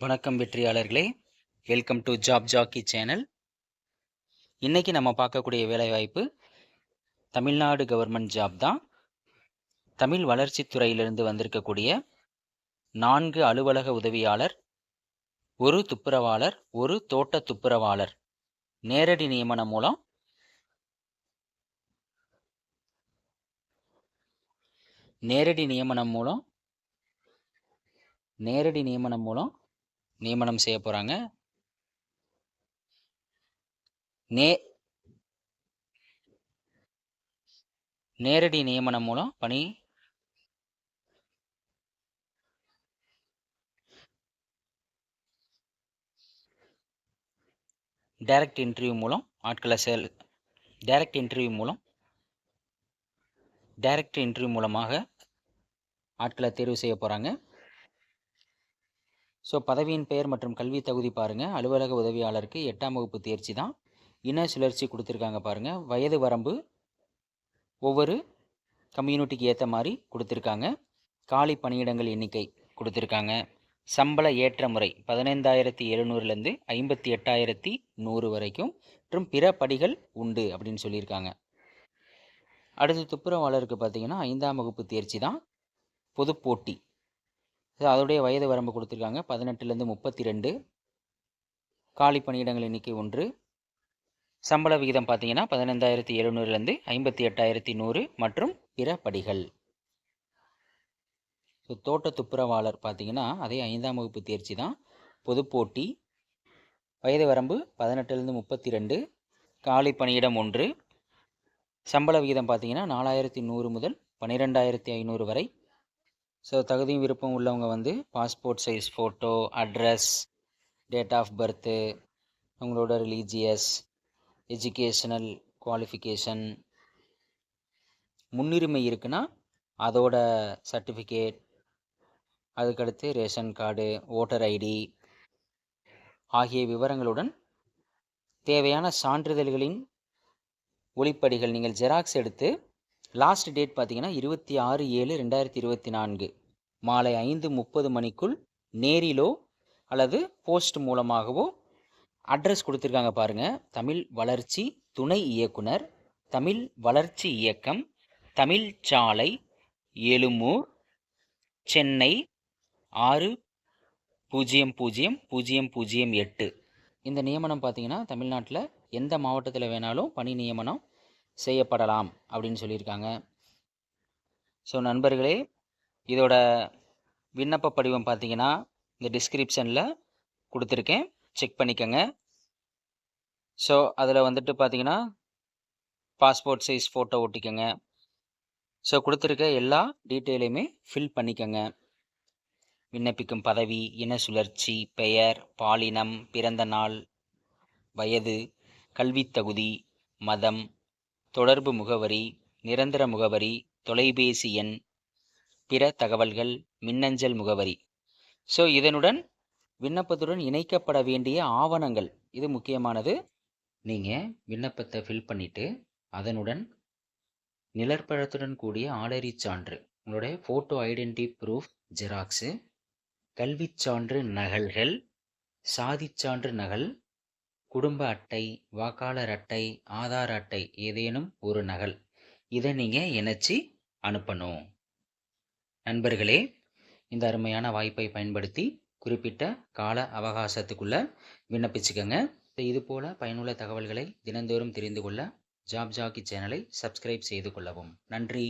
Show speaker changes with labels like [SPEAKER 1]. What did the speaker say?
[SPEAKER 1] வணக்கம் வெற்றியாளர்களே, welcome to Job Jockey channel. இன்னைக்கு நம்ம பார்க்கக்கூடிய வேலைவாய்ப்பு தமிழ்நாடு கவர்மெண்ட் ஜாப் தான். தமிழ் வளர்ச்சித்துறையிலிருந்து வந்திருக்கக்கூடிய 4 அலுவலக உதவியாளர், 1 துப்புரவாளர், 1 தோட்ட துப்புரவாளர் நேரடி நியமனம் மூலம் நியமனம் செய்ய போறாங்க. நேரடி நியமனம் மூலம் பணி டைரக்ட் இன்டர்வியூ மூலமாக ஆட்களை தேர்வு செய்ய போகிறாங்க. ஸோ பதவியின் பெயர் மற்றும் கல்வி தகுதி பாருங்கள். அலுவலக உதவியாளருக்கு 8ஆம் வகுப்பு தேர்ச்சி தான். இன சுழற்சி கொடுத்துருக்காங்க பாருங்கள். வயது வரம்பு ஒவ்வொரு கம்யூனிட்டிக்கு ஏற்ற மாதிரி கொடுத்துருக்காங்க. காலி பணியிடங்கள் எண்ணிக்கை கொடுத்துருக்காங்க. சம்பள ஏற்ற முறை 15,700லேருந்து 58,100 வரைக்கும் மற்றும் பிற படிகள் உண்டு அப்படின்னு சொல்லியிருக்காங்க. அடுத்து துப்புரவாளருக்கு பார்த்தீங்கன்னா 5ஆம் வகுப்பு தேர்ச்சி தான். பொது போட்டி அதோடைய வயது வரம்பு கொடுத்துருக்காங்க. 18லேருந்து 32. காலி பணியிடங்கள் எண்ணிக்கை 1. சம்பள விகிதம் பார்த்தீங்கன்னா 15,700லேருந்து 58,100 மற்றும் பிற படிகள். ஸோ தோட்ட துப்புரவாளர் பார்த்தீங்கன்னா அதே 5ஆம் வகுப்பு தேர்ச்சி தான். பொது போட்டி, வயது வரம்பு 18லேருந்து 32. காலி பணியிடம் 1. சம்பள விகிதம் பார்த்தீங்கன்னா 4,100 முதல் 12,500 வரை. ஸோ தகுதியும் விருப்பம் உள்ளவங்க passport size photo, address, date of birth, உங்களோட ரிலீஜியஸ், எஜுகேஷனல் குவாலிஃபிகேஷன், முன்னுரிமை இருக்குன்னா அதோட சர்டிஃபிகேட், அதுக்கடுத்து ரேஷன் கார்டு, ஓட்டர் ஐடி ஆகிய விவரங்களுடன் தேவையான சான்றிதழ்களின் ஒளிப்படிகள் நீங்கள் ஜெராக்ஸ் எடுத்து லாஸ்ட் டேட் பார்த்தீங்கன்னா 26/7/2024 மாலை 5:30 மணிக்குள் நேரிலோ அல்லது போஸ்ட் மூலமாகவோ அட்ரஸ் கொடுத்துருக்காங்க பாருங்கள். தமிழ் வளர்ச்சி துணை இயக்குனர், தமிழ் வளர்ச்சி இயக்கம், தமிழ் சாலை, எழும்பூர், சென்னை 600008. இந்த நியமனம் பார்த்தீங்கன்னா தமிழ்நாட்டில் எந்த மாவட்டத்தில் வேணாலும் பணி நியமனம் செய்யப்படலாம் அப்படின்னு சொல்லியிருக்காங்க. ஸோ நண்பர்களே, இதோட விண்ணப்ப படிவம் பார்த்தீங்கன்னா இந்த டிஸ்கிரிப்ஷனில் கொடுத்துருக்கேன், செக் பண்ணிக்கோங்க. ஸோ அதில் பார்த்தீங்கன்னா பாஸ்போர்ட் சைஸ் ஃபோட்டோ ஒட்டிக்கோங்க. ஸோ கொடுத்துருக்க எல்லா டீட்டெயிலையுமே ஃபில் பண்ணிக்கோங்க. விண்ணப்பிக்கும் பதவி, இன சுழற்சி, பெயர், பாலினம், பிறந்த நாள், வயது, கல்வித் தகுதி, மதம், தொடர்பு முகவரி, நிரந்தர முகவரி, தொலைபேசி எண், பிற தகவல்கள், மின்னஞ்சல் முகவரி. ஸோ இதனுடன் விண்ணப்பத்துடன் இணைக்கப்பட வேண்டிய ஆவணங்கள், இது முக்கியமானது. நீங்கள் விண்ணப்பத்தை ஃபில் பண்ணிவிட்டு அதனுடன் நிழற்பழத்துடன் கூடிய ஆளறி சான்று, உங்களுடைய ஃபோட்டோ ஐடென்டி ப்ரூஃப் ஜெராக்ஸு, கல்விச் சான்று நகல்கள், சாதிச்சான்று நகல், குடும்ப அட்டை, வாக்காளர் அட்டை, ஆதார் அட்டை ஏதேனும் ஒரு நகல், இதை நீங்கள் இணைச்சி அனுப்பணும். நண்பர்களே, இந்த அருமையான வாய்ப்பை பயன்படுத்தி குறிப்பிட்ட கால அவகாசத்துக்குள்ளே விண்ணப்பிச்சுக்கோங்க. இது போல் பயனுள்ள தகவல்களை தினந்தோறும் தெரிந்து கொள்ள ஜாப் ஜாக்கி சேனலை சப்ஸ்கிரைப் செய்து கொள்ளவும். நன்றி.